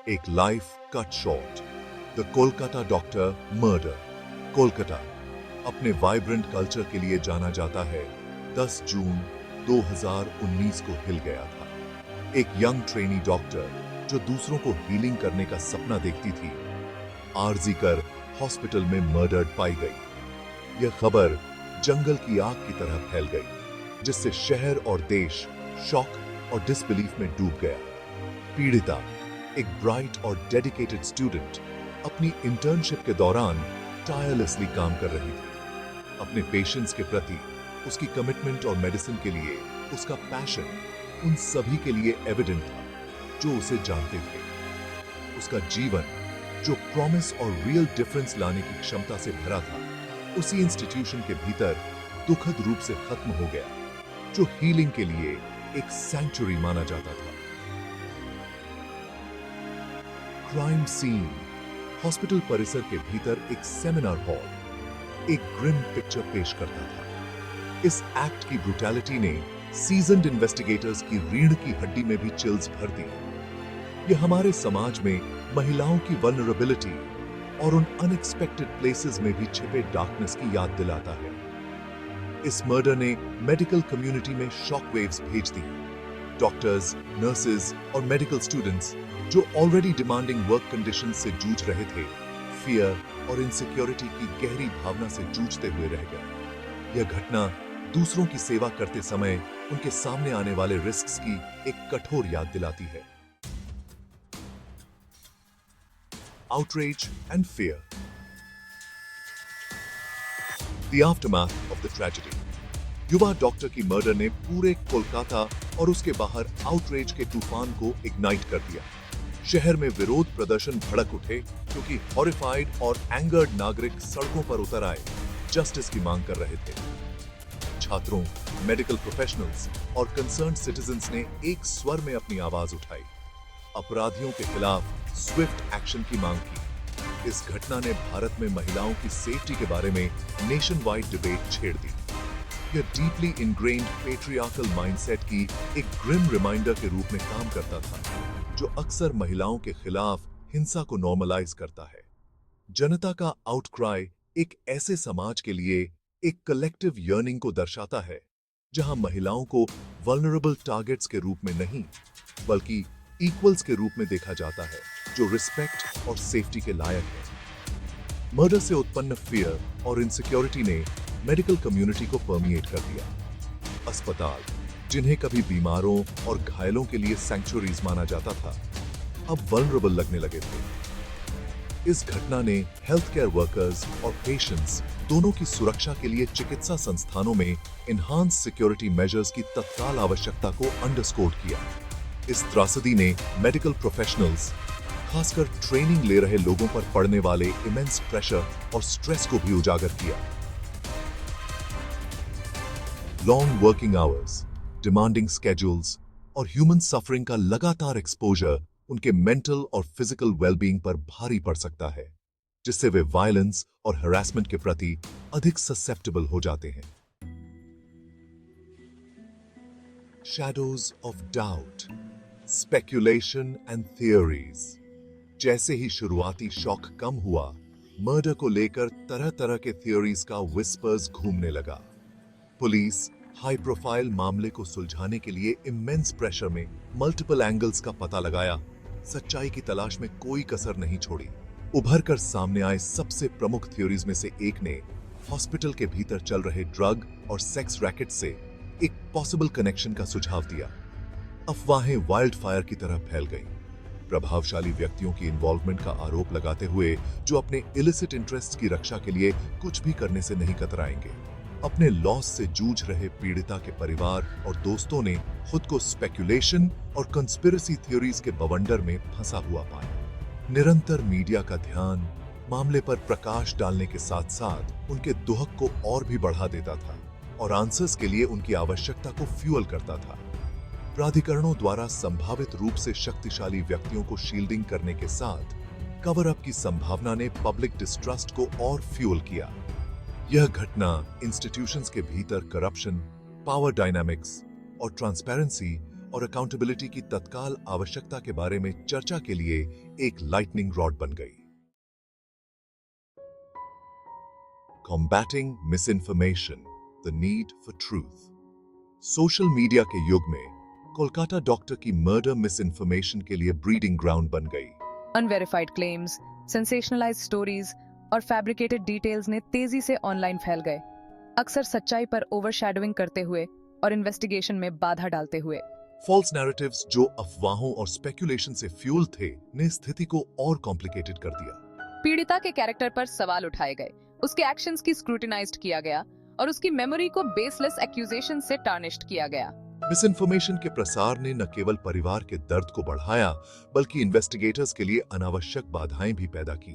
एक life cut short. The Kolkata doctor murder. Kolkata अपने vibrant culture के लिए जाना जाता है। 10 जून 2019 को हिल गया था। एक यंग ट्रेनी डॉक्टर जो दूसरों को हीलिंग करने का सपना देखती थी, आरजी कर हॉस्पिटल में मर्डर्ड पाई गई। यह खबर जंगल की आग की तरह फैल गई, जिससे शहर और देश शॉक और डिसबिलीफ में डूब गया। पीड़िता, एक ब्राइट और डेडिकेटेड स्टूडेंट, अपनी इंटर्नशिप के दौरान टायरलेसली काम कर रही थी। अपने पेशेंट्स के प्रति उसकी कमिटमेंट और मेडिसिन के लिए उसका पैशन उन सभी के लिए एविडेंट था जो उसे जानते थे। उसका जीवन, जो प्रॉमिस और रियल डिफरेंस लाने की क्षमता से भरा था, उसी इंस्टीट्यूशन के भीतर दुखद रूप से खत्म हो गया, जो हीलिंग के लिए एक सैंक्चुरी माना जाता था। Crime scene. हॉस्पिटल परिसर के भीतर एक सेमिनार हॉल एक ग्रिम पिक्चर पेश करता था। इस एक्ट की ब्रूटैलिटी ने सीजन्ड इन्वेस्टिगेटर्स की रीढ़ की हड्डी में भी चिल्स भर दी। यह हमारे समाज में महिलाओं की वल्नरेबिलिटी और उन अनएक्सपेक्टेड प्लेसेस में भी छिपे डार्कनेस की याद दिलाता है। इस मर्डर ने मेडिकल कम्युनिटी में शॉक वेव्स भेज दी। डॉक्टर्स, नर्सेज और मेडिकल स्टूडेंट्स जो ऑलरेडी डिमांडिंग वर्क कंडीशंस से जूझ रहे थे, फियर और इनसिक्योरिटी की गहरी भावना से जूझते हुए रह गए। यह घटना दूसरों की सेवा करते समय उनके सामने आने वाले रिस्क्स की एक कठोर याद दिलाती है। Outrage and fear. The aftermath of the tragedy. युवा डॉक्टर की मर्डर ने पूरे कोलकाता और उसके बाहर आउटरेज के तूफान को इग्नाइट कर दिया। शहर में विरोध प्रदर्शन भड़क उठे क्योंकि हॉरिफाइड और एंगर्ड नागरिक सड़कों पर उतर आए, जस्टिस की मांग कर रहे थे। छात्रों, मेडिकल प्रोफेशनल्स और कंसर्न्ड सिटीजन्स ने एक स्वर में अपनी आवाज उठाई। अपराधियों के खिलाफ स्विफ्ट एक्शन की मांग की। इस घटना ने भारत में महिलाओं की सेफ्टी के बारे में नेशन वाइड डिबेट छेड़ दी। यह डीपली इनग्रेन्ड पेट्रियार्कल माइंडसेट की एक ग्रिम रिमाइंडर के रूप में काम करता था, जो अक्सर महिलाओं के खिलाफ हिंसा को नॉर्मलाइज करता है। जनता का आउटक्राई एक ऐसे समाज के लिए एक कलेक्टिव यर्निंग को दर्शाता है, जहां महिलाओं को वल्नरेबल टारगेट्स के रूप में नहीं, बल्कि इक्वल्स के रूप में देखा जाता है, जो रिस्पेक्ट और सेफ्टी के लायक है। मर्डर से उत्पन्न फियर और इनसिक्योरिटी ने मेडिकल कम्युनिटी को परमिएट कर दिया। अस्पताल, जिन्हें कभी बीमारों और घायलों के लिए सैंक्चुरीज माना जाता था, अब वल्नरेबल लगने लगे थे। इस घटना ने हेल्थ केयर वर्कर्स और पेशेंट्स दोनों की सुरक्षा के लिए चिकित्सा संस्थानों में इन्हांस सिक्योरिटी मेजर्स की तत्काल आवश्यकता को अंडरस्कोर किया। इस त्रासदी ने मेडिकल प्रोफेशनल्स, खासकर ट्रेनिंग ले रहे लोगों पर पड़ने वाले इमेंस प्रेशर और स्ट्रेस को भी उजागर किया। Long working hours, demanding schedules और ह्यूमन सफरिंग का लगातार एक्सपोजर उनके मेंटल और फिजिकल वेलबींग पर भारी पड़ सकता है, जिससे वे वायलेंस और हरासमेंट के प्रति अधिक ससेप्टेबल हो जाते हैं। Shadows of doubt, speculation and theories. जैसे ही शुरुआती शॉक कम हुआ, मर्डर को लेकर तरह तरह के थियोरीज का विस्पर्स घूमने लगा। पुलिस हाई प्रोफाइल मामले को सुलझाने के लिए इमेंस प्रेशर में मल्टीपल एंगल्स का पता लगाया, सच्चाई की तलाश में कोई कसर नहीं छोड़ी। उभर कर सामने आए सबसे प्रमुख थ्योरीज में से एक ने हॉस्पिटल के भीतर चल रहे ड्रग और सेक्स रैकेट से एक पॉसिबल कनेक्शन का सुझाव दिया। अफवाहें वाइल्ड फायर की तरह फैल गईं, प्रभावशाली व्यक्तियों की इन्वॉल्वमेंट का आरोप लगाते हुए, जो अपने इलिसिट इंटरेस्ट की रक्षा के लिए कुछ भी करने से नहीं कतराएंगे। अपने लॉस से जूझ रहे पीड़िता के परिवार और दोस्तों ने खुद को स्पेक्यूलेशन और कंस्पिरेसी थ्योरीज के बवंडर में फंसा हुआ पाया। निरंतर मीडिया का ध्यान मामले पर प्रकाश डालने के साथ साथ उनके दुहक को और भी बढ़ा देता था और आंसर्स के लिए उनकी आवश्यकता को फ्यूल करता था। प्राधिकरणों द्वारा संभावित रूप से शक्तिशाली व्यक्तियों को शील्डिंग करने के साथ कवर अप की संभावना ने पब्लिक डिस्ट्रस्ट को और फ्यूल किया। यह घटना इंस्टीट्यूशंस के भीतर करप्शन, पावर डायनामिक्स और ट्रांसपेरेंसी और अकाउंटेबिलिटी की तत्काल आवश्यकता के बारे में चर्चा के लिए एक लाइटनिंग रॉड बन गई। Combating misinformation, the need for truth. Social media के युग में कोलकाता डॉक्टर की मर्डर मिस इन्फॉर्मेशन के लिए ब्रीडिंग ग्राउंड बन गई। अनवेरिफाइड क्लेम्स, सेंसेशनलाइज्ड स्टोरीज और फैब्रिकेटेड डिटेल्स ने तेजी से ऑनलाइन फैल गए, अक्सर सच्चाई पर ओवरशैडोइंग करते हुए और इन्वेस्टिगेशन में बाधा डालते हुए। फॉल्स नैरेटिव्स जो अफवाहों और स्पेकुलेशन से फ्यूल थे, ने स्थिति को और कॉम्प्लिकेटेड कर दिया। पीड़िता के कैरेक्टर पर सवाल उठाए गए, उसके एक्शंस की स्क्रूटिनाइज्ड किया गया और उसकी मेमोरी को बेसलेस एक्यूजेशन से टार्निश्ड किया गया। मिस इन्फॉर्मेशन के प्रसार ने न केवल परिवार के दर्द को बढ़ाया, बल्कि इन्वेस्टिगेटर्स के लिए अनावश्यक बाधाएं भी पैदा की।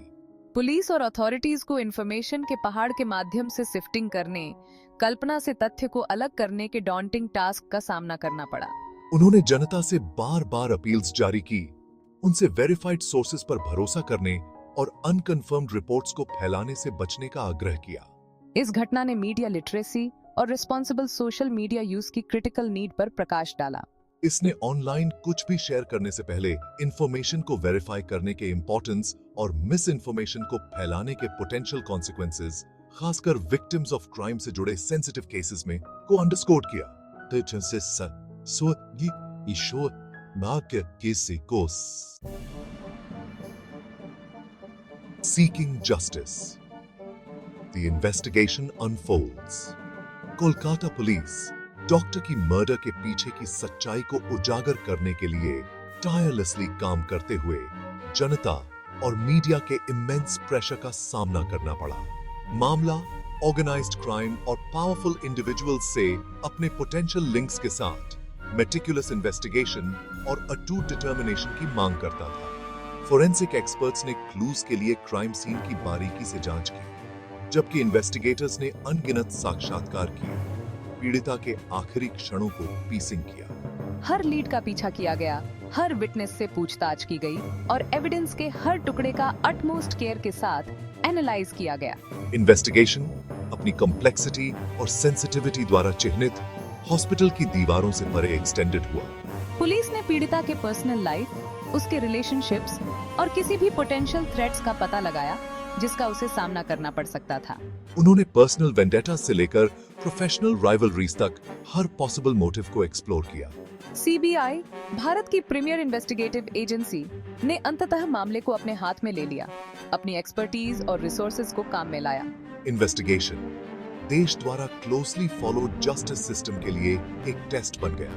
पुलिस और अथॉरिटीज को इन्फॉर्मेशन के पहाड़ के माध्यम से सिफ्टिंग करने, कल्पना से तथ्य को अलग करने के डॉन्टिंग टास्क का सामना करना पड़ा। उन्होंने जनता से बार-बार अपील्स जारी की, उनसे वेरिफाइड सोर्सेज पर भरोसा करने और अनकन्फर्म्ड रिपोर्ट्स को फैलाने से बचने का आग्रह किया। इस घटना ने मीडिया लिटरेसी और रिस्पॉन्सिबल सोशल मीडिया यूज की क्रिटिकल नीड पर प्रकाश डाला। इसने ऑनलाइन कुछ भी शेयर करने से पहले इंफॉर्मेशन को वेरीफाई करने के इंपॉर्टेंस और मिस इन्फॉर्मेशन को फैलाने के पोटेंशियल कॉन्सिक्वेंसेस, खासकर विक्टिम्स ऑफ क्राइम से जुड़े सेंसिटिव केसेस में, को अंडरस्कोर किया। Seeking justice. The investigation unfolds. Kolkata police doctor की मर्डर के पीछे की सच्चाई को उजागर करने के लिए टायरलेसली काम करते हुए जनता और मीडिया के इमेंस प्रेशर का सामना करना पड़ा। मामला ऑर्गेनाइज्ड क्राइम और पावरफुल इंडिविजुअल्स से अपने पोटेंशियल लिंक्स के साथ मेटिकुलस इन्वेस्टिगेशन और अटूट डिटर्मिनेशन की मांग करता था। फोरेंसिक एक्सपर्ट्स ने क्लूज के लिए क्राइम सीन की बारीकी से जांच की, जबकि इन्वेस्टिगेटर्स ने अनगिनत साक्षात्कार किए, पीड़िता के आखिरी क्षणों को पीसिंग किया। हर लीड का पीछा किया गया, हर विटनेस से पूछताछ की गई और एविडेंस के हर टुकड़े का अटमोस्ट केयर के साथ एनालाइज किया गया। इन्वेस्टिगेशन अपनी कॉम्प्लेक्सिटी और सेंसिटिविटी द्वारा चिह्नित हॉस्पिटल की दीवारों से परे एक्सटेंडेड हुआ। पुलिस ने पीड़िता के पर्सनल लाइफ, उसके रिलेशनशिप्स और किसी भी पोटेंशियल थ्रेट्स का पता लगाया जिसका उसे सामना करना पड़ सकता था। उन्होंने पर्सनल वेंडेटा से लेकर प्रोफेशनल राइवलरीज तक हर पॉसिबल मोटिव को एक्सप्लोर किया। सीबीआई, भारत की प्रीमियर इन्वेस्टिगेटिव एजेंसी, ने अंततः मामले को अपने हाथ में ले लिया, अपनी एक्सपर्टीज और रिसोर्सेज को काम में लाया। इन्वेस्टिगेशन देश द्वारा क्लोजली फॉलोड जस्टिस सिस्टम के लिए एक टेस्ट बन गया।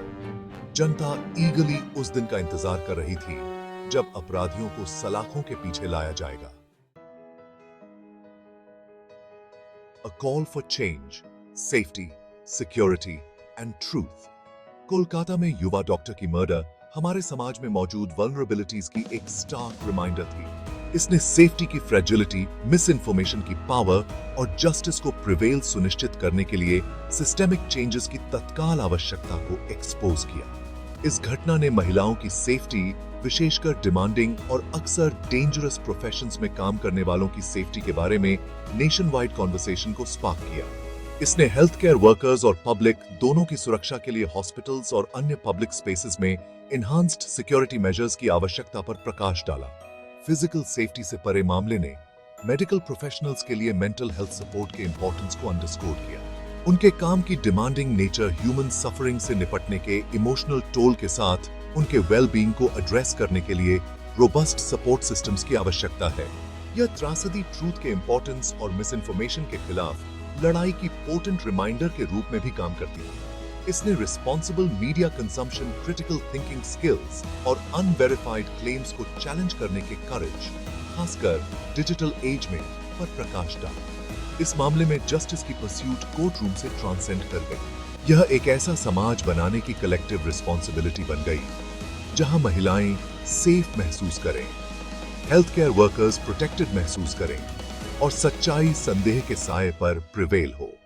जनता ईगली उस दिन का इंतजार कर रही थी जब अपराधियों को सलाखों के पीछे लाया जाएगा। A call for change, safety, security and truth. Kolkata में युवा डॉक्टर की मर्डर हमारे समाज में मौजूद वल्नरेबिलिटीज की एक स्टार्क रिमाइंडर थी। इसने सेफ्टी की फ्रेजिलिटी, मिस इन्फॉर्मेशन की पावर और जस्टिस को प्रिवेल सुनिश्चित करने के लिए सिस्टेमिक चेंजेस की तत्काल आवश्यकता को एक्सपोज किया। इस घटना ने महिलाओं की सेफ्टी, विशेषकर डिमांडिंग और अक्सर डेंजरस प्रोफेशंस में काम करने वालों की सेफ्टी के बारे में नेशन वाइड कॉन्वर्सेशन को स्पार्क किया। इसने हेल्थ केयर वर्कर्स और पब्लिक दोनों की सुरक्षा के लिए हॉस्पिटल्स और अन्य पब्लिक स्पेसेस में इन्हांस्ड सिक्योरिटी मेजर्स की आवश्यकता पर प्रकाश डाला। फिजिकल सेफ्टी से परे मामले ने मेडिकल प्रोफेशनल्स के लिए मेंटल हेल्थ सपोर्ट के इंपॉर्टेंस को अंडरस्कोर किया। उनके काम की डिमांडिंग नेचर ह्यूमन सफरिंग से निपटने के इमोशनल टोल के साथ उनके वेलबींग को एड्रेस करने के लिए रोबस्ट सपोर्ट सिस्टम्स की आवश्यकता है। यह त्रासदी ट्रूथ के इंपॉर्टेंस और मिस इन्फॉर्मेशन के खिलाफ लड़ाई की पोटेंट रिमाइंडर के रूप में भी काम करती है। इसने responsible media consumption, critical thinking skills और अनवेरिफाइड क्लेम्स को चैलेंज करने के करेज, खासकर डिजिटल एज में, पर प्रकाश डाला। इस मामले में जस्टिस की परस्यूट कोर्ट रूम से ट्रांसेंड कर गई। यह एक ऐसा समाज बनाने की कलेक्टिव रिस्पॉन्सिबिलिटी बन गई जहां महिलाएं सेफ महसूस करें, हेल्थ केयर वर्कर्स प्रोटेक्टेड महसूस करें और सच्चाई संदेह के साए पर प्रिवेल हो।